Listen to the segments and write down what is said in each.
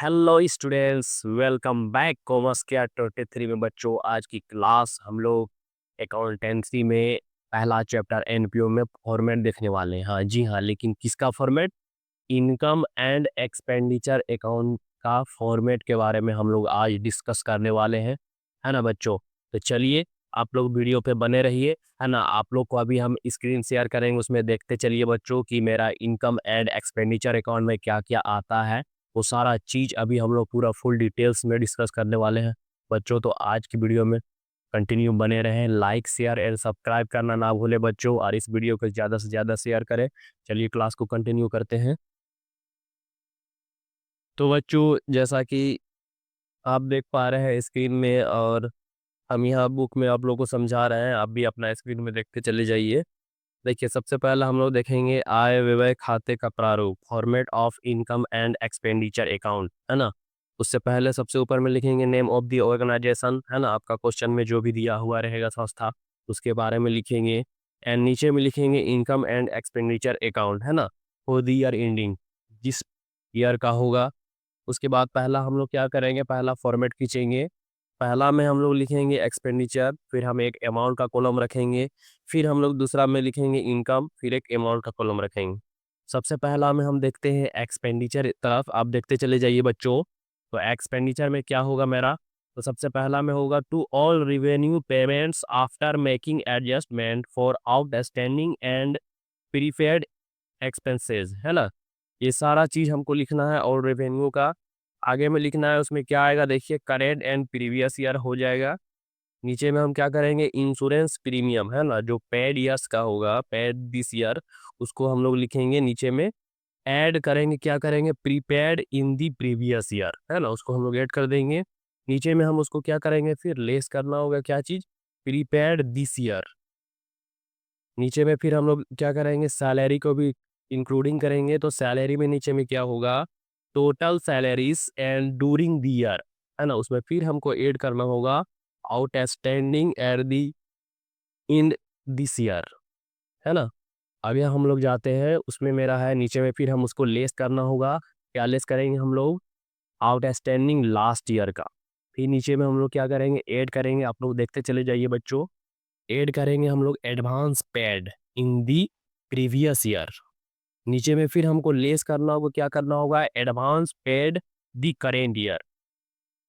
Hello students, welcome back commerce care 23 में। बच्चों, आज की क्लास हम लोग अकाउंटेंसी में पहला चैप्टर एनपीओ में फॉर्मेट देखने वाले हैं। हाँ जी हाँ, लेकिन किसका format? Income and expenditure account का फॉर्मेट के बारे में हम लोग आज डिस्कस करने वाले हैं, है ना बच्चों? तो चलिए, आप लोग वीडियो पे बने रहिए, है ना। आप लोग को अभी हम स्क्रीन शेयर करेंगे, उसमें देखते चलिए बच्चों कि मेरा इनकम एंड एक्सपेंडिचर अकाउंट में क्या क्या आता है। वो सारा चीज़ अभी हम लोग पूरा फुल डिटेल्स में डिस्कस करने वाले हैं बच्चों। तो आज की वीडियो में कंटिन्यू बने रहें, लाइक शेयर एंड सब्सक्राइब करना ना भूले बच्चों, और इस वीडियो को ज़्यादा से ज़्यादा शेयर करें। चलिए क्लास को कंटिन्यू करते हैं। तो बच्चों, जैसा कि आप देख पा रहे हैं स्क्रीन में, और हम यहाँ बुक में आप लोगों को समझा रहे हैं, आप भी अपना स्क्रीन में देखते चले जाइए। देखिए, सबसे पहला हम लोग देखेंगे आय व्यय खाते का प्रारूप, format of income and expenditure account, है ना। उससे पहले सबसे ऊपर में लिखेंगे नेम ऑफ द ऑर्गेनाइजेशन, है ना। आपका क्वेश्चन में जो भी दिया हुआ रहेगा संस्था, उसके बारे में लिखेंगे। एंड नीचे में लिखेंगे इनकम एंड एक्सपेंडिचर अकाउंट, है ना, फॉर द ईयर एंडिंग, जिस ईयर का होगा। उसके बाद पहला हम लोग क्या करेंगे, पहला फॉर्मेट खींचेंगे। पहला में हम लोग लिखेंगे एक्सपेंडिचर, फिर हम एक अमाउंट का कॉलम रखेंगे। फिर हम लोग दूसरा में लिखेंगे इनकम, फिर एक अमाउंट का कॉलम रखेंगे। सबसे पहला में हम देखते हैं एक्सपेंडिचर तरफ, आप देखते चले जाइए बच्चों। तो एक्सपेंडिचर में क्या होगा मेरा? तो सबसे पहला में होगा to all revenue payments after making adjustment for outstanding and prepaid expenses, है ना। ये सारा चीज़ हमको लिखना है, और रेवेन्यू का आगे में लिखना है। उसमें क्या आएगा देखिए, करेंट एंड प्रीवियस ईयर हो जाएगा। नीचे में हम क्या करेंगे, इंश्योरेंस प्रीमियम, है ना, जो पेड ईयर्स का होगा, पेड दिस ईयर, उसको हम लोग लिखेंगे नीचे में। ऐड करेंगे, क्या करेंगे, prepaid in the previous year, है ना, उसको हम लोग ऐड कर देंगे। नीचे में हम उसको क्या करेंगे, फिर लेस करना होगा, क्या चीज़, प्रीपेड दिस ईयर। नीचे में फिर हम लोग क्या करेंगे, सैलरी को भी इंक्लूडिंग करेंगे। तो सैलरी में नीचे में क्या होगा, total salaries and during the year, है ना। उसमें फिर हमको ऐड करना होगा outstanding at the in this year, है ना। अब यहाँ हम लोग जाते हैं, उसमें मेरा है नीचे में, फिर हम उसको लेस करना होगा। क्या लेस करेंगे हम लोग, आउटस्टैंडिंग लास्ट ईयर का। फिर नीचे में हम लोग क्या करेंगे, ऐड करेंगे। आप लोग देखते चले जाइए बच्चों। ऐड करेंगे हम लोग advance paid in the previous year. नीचे में फिर हमको लेस करना होगा, क्या करना होगा, एडवांस पेड दी करेंट ईयर,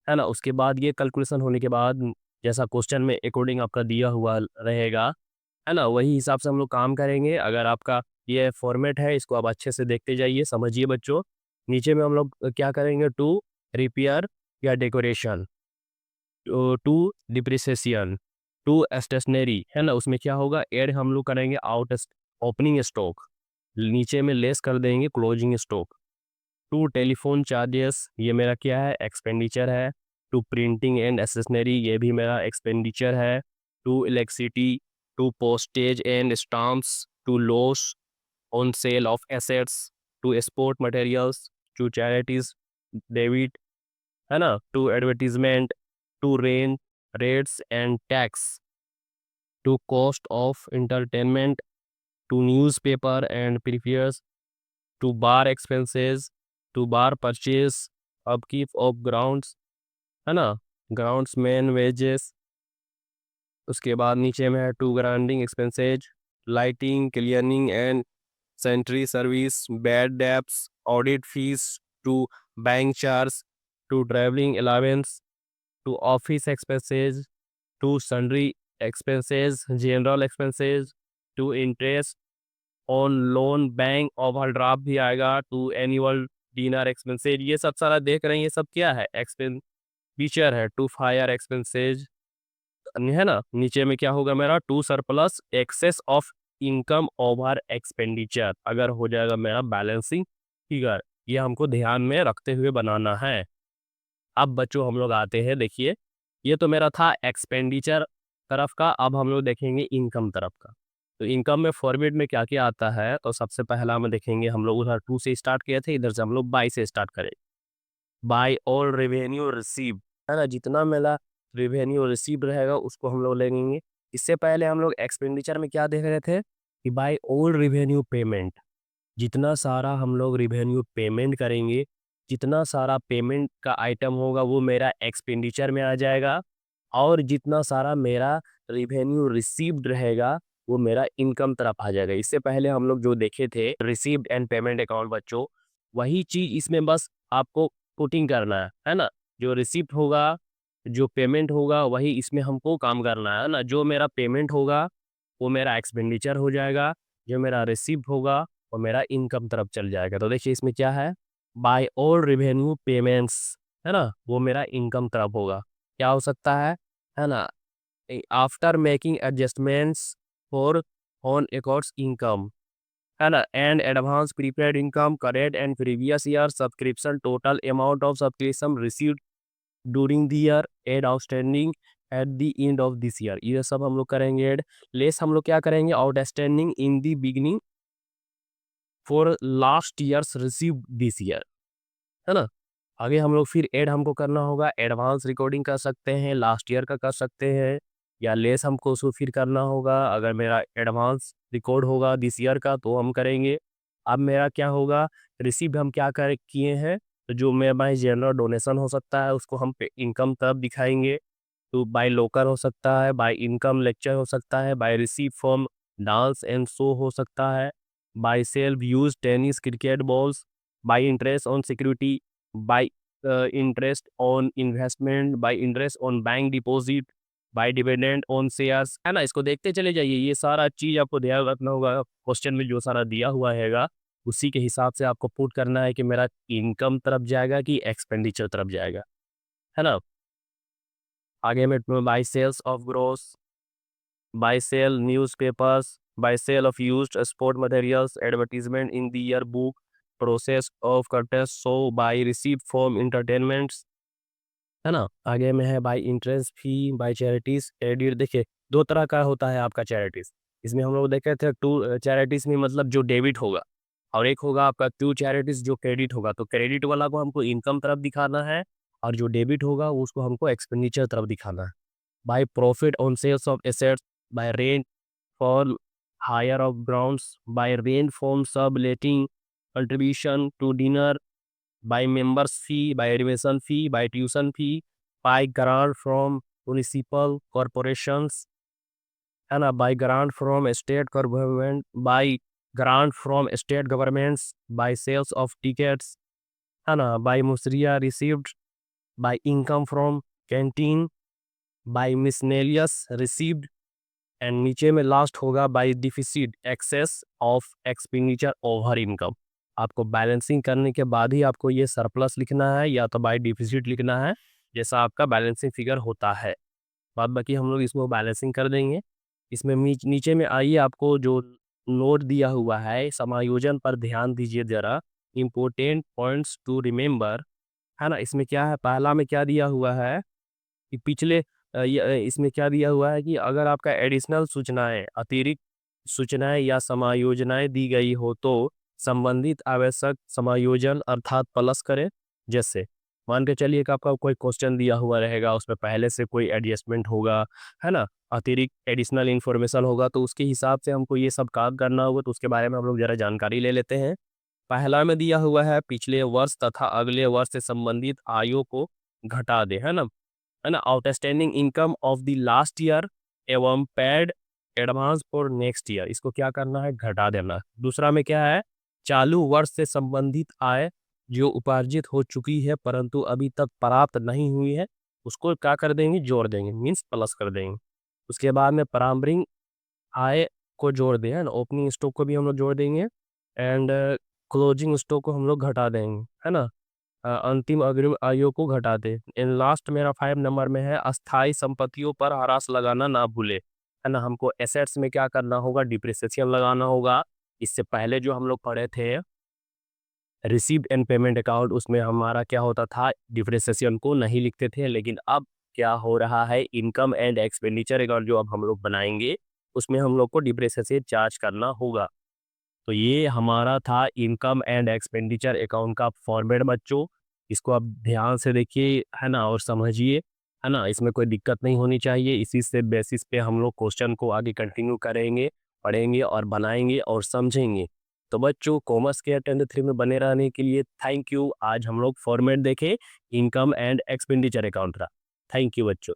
है ना। उसके बाद ये कैलकुलेशन होने के बाद, जैसा क्वेश्चन में अकॉर्डिंग आपका दिया हुआ रहेगा, है ना, वही हिसाब से हम लोग काम करेंगे। अगर आपका ये फॉर्मेट है, इसको आप अच्छे से देखते जाइए, समझिए बच्चों। नीचे में हम लोग क्या करेंगे, टू रिपेयर या decoration, to depreciation, to stationery, है ना। उसमें क्या होगा, एड हम लोग करेंगे आउट ओपनिंग स्टॉक, नीचे में लेस कर देंगे closing stock. To telephone charges, ये मेरा क्या है, एक्सपेंडिचर है। टू प्रिंटिंग एंड स्टेशनरी, ये भी मेरा एक्सपेंडिचर है। To electricity, to postage and stamps, to loss on sale of assets, to sport materials, to charities debit, है ना, to advertisement, to rent rates and tax, to cost of entertainment, to newspaper and prefiers, to bar expenses, to bar purchase, upkeep of grounds, है ना, grounds man wages. उसके बाद नीचे में है to grounding expenses, lighting, clearing and sentry service, bad debts, audit fees, to bank charge, to travelling allowance, to office expenses, to sundry expenses, general expenses, to interest on loan, bank overdraft भी आएगा, to annual dinner expenses. ये सब सारा देख रहे हैं, ये सब क्या है, एक्सपेंडिचर है। टू फायर एक्सपेंसेज, है ना। नीचे में क्या होगा मेरा, to surplus excess of income over expenditure, अगर हो जाएगा मेरा बैलेंसिंग फिगर। ये हमको ध्यान में रखते हुए बनाना है। अब बच्चों हम लोग आते हैं, देखिए, ये तो मेरा था एक्सपेंडिचर तरफ का। अब हम लोग देखेंगे इनकम तरफ का। तो इनकम में फॉर्मेट में क्या क्या आता है, तो सबसे पहला में देखेंगे, हम लोग उधर टू से स्टार्ट किए थे, इधर से हम लोग बाई से स्टार्ट करें। बाई ऑल रेवेन्यू रिसीव, है ना, जितना मेरा रेवेन्यू रिसीव रहेगा उसको हम लोग लेंगे। इससे पहले हम लोग एक्सपेंडिचर में क्या देख रहे थे कि बाई ऑल रेवेन्यू पेमेंट, जितना सारा हम लोग रेवेन्यू पेमेंट करेंगे, जितना सारा पेमेंट का आइटम होगा वो मेरा एक्सपेंडिचर में आ जाएगा, और जितना सारा मेरा रिवेन्यू रिसीव्ड रहेगा वो मेरा इनकम तरफ आ जाएगा। इससे पहले हम लोग जो देखे थे रिसीव्ड एंड पेमेंट अकाउंट बच्चों, वही चीज इसमें बस आपको पुटिंग करना है ना। जो रिसीप्ट होगा, जो पेमेंट होगा, वही इसमें हमको काम करना है ना। जो मेरा पेमेंट होगा वो मेरा एक्सपेंडिचर हो जाएगा, जो मेरा रिसीप्ट होगा वो मेरा इनकम तरफ चल जाएगा। तो देखिए इसमें क्या है, बाय ऑल रिवेन्यू पेमेंट्स, है ना, वो मेरा इनकम तरफ होगा। क्या हो सकता है ना, after making adjustments for on accounts income, है ना, and advance prepaid income current and previous year subscription total amount of subscription received during the year add outstanding at the end of this year, ये सब हम लोग करेंगे add. Less हम लोग क्या करेंगे, outstanding in the beginning for last years received this year, है ना। आगे हम लोग फिर ऐड हमको करना होगा, एडवांस रिकॉर्डिंग कर सकते हैं, लास्ट ईयर का कर सकते हैं, या लेस हमको उसको फिर करना होगा। अगर मेरा एडवांस रिकॉर्ड होगा दिस ईयर का तो हम करेंगे। अब मेरा क्या होगा, रिसीव हम क्या कर किए हैं, तो जो मेरा बाई जनरल डोनेशन हो सकता है उसको हम इनकम तब दिखाएंगे। तो बाय लोकर हो सकता है, बाय इनकम लेक्चर हो सकता है, by receive from dance and show हो सकता है, by self use tennis cricket balls, by interest on security, by interest on investment, by interest on bank deposit, by dividend on shares, है ना। इसको देखते चले जाइए, ये सारा चीज आपको ध्यान रखना होगा। क्वेश्चन में जो सारा दिया हुआ हैगा उसी के हिसाब से आपको पुट करना है कि मेरा इनकम तरफ जाएगा कि एक्सपेंडिचर तरफ जाएगा, है ना। आगे में by sales of gross, by sale newspapers, by sale of used sport materials, advertisement in the year book, process of contest show, by receive from entertainments, है ना। आगे में है by interest fee, by charities credit. देखिए दो तरह का होता है आपका चैरिटीज, इसमें हम लोग देखे थे टू चैरिटीज में मतलब जो डेबिट होगा, और एक होगा आपका टू चैरिटीज जो क्रेडिट होगा। तो क्रेडिट वाला को हमको इनकम तरफ दिखाना है, और जो डेबिट होगा उसको हमको एक्सपेंडिचर तरफ दिखाना है। By profit on sales of assets, by rent for hire of grounds, by rent from sub letting, contribution to dinner, by members fee, by admission fee, by tuition fee, by grant from municipal corporations, है ना, by grant from state government, by grant from state governments, by sales of tickets, है ना, by मुसरिया received, by income from canteen, by miscellaneous received, and नीचे में last होगा by deficit excess of expenditure over income. आपको balancing करने के बाद ही आपको ये सरप्लस लिखना है या तो बाय डिफिसिट लिखना है, जैसा आपका बैलेंसिंग फिगर होता है। बाद बाकी हम लोग इसमें बैलेंसिंग कर देंगे। इसमें नीचे में आइए, आपको जो नोट दिया हुआ है समायोजन पर ध्यान दीजिए जरा, इम्पोर्टेंट पॉइंट्स टू रिमेंबर, है ना। इसमें क्या है, पहला में क्या दिया हुआ है कि पिछले इसमें क्या दिया हुआ है कि अगर आपका एडिशनल सूचनाएं, अतिरिक्त सूचनाएं या समायोजनाएं दी गई हो तो संबंधित आवश्यक समायोजन अर्थात प्लस करें। जैसे मान के चलिए कि आपका कोई क्वेश्चन दिया हुआ रहेगा, उसमें पहले से कोई एडजस्टमेंट होगा, है ना, अतिरिक्त एडिशनल इन्फॉर्मेशन होगा, तो उसके हिसाब से हमको ये सब काम करना होगा। तो उसके बारे में हम लोग जरा जानकारी ले लेते हैं। पहला में दिया हुआ है पिछले वर्ष तथा अगले वर्ष से संबंधित आयों को घटा दे, है ना, outstanding income of the last year एवं paid advance for next year, इसको क्या करना है, घटा देना। दूसरा में क्या है, चालू वर्ष से संबंधित आय जो उपार्जित हो चुकी है परंतु अभी तक प्राप्त नहीं हुई है, उसको क्या कर देंगे, जोड़ देंगे, मीन्स प्लस कर देंगे। उसके बाद में प्रारंभिक आय को जोड़ दें, है ना, ओपनिंग स्टॉक को भी हम लोग जोड़ देंगे, एंड क्लोजिंग स्टॉक को हम लोग घटा देंगे, है ना। अंतिम अग्रिम आयु को घटा दे। इन लास्ट मेरा 5 नंबर में है अस्थाई संपत्तियों पर ह्रास लगाना ना भूले, है ना। हमको एसेट्स में क्या करना होगा, डिप्रिसिएशन लगाना होगा। इससे पहले जो हम लोग पढ़े थे रिसीव्ड एंड पेमेंट अकाउंट, उसमें हमारा क्या होता था, डिप्रिसिएशन को नहीं लिखते थे, लेकिन अब क्या हो रहा है, इनकम एंड एक्सपेंडिचर अकाउंट जो अब हम लोग बनाएंगे उसमें हम लोग को डिप्रिसिएशन चार्ज करना होगा। तो ये हमारा था इनकम एंड एक्सपेंडिचर अकाउंट का फॉर्मेट बच्चों। इसको आप ध्यान से देखिए, है ना, और समझिए, है ना। इसमें कोई दिक्कत नहीं होनी चाहिए। इसी से बेसिस पे हम लोग क्वेश्चन को आगे कंटिन्यू करेंगे, पढ़ेंगे और बनाएंगे और समझेंगे। तो बच्चों कॉमर्स के 10th 3 में बने रहने के लिए थैंक यू। आज हम लोग फॉर्मेट देखे इनकम एंड एक्सपेंडिचर अकाउंट का। थैंक यू बच्चों।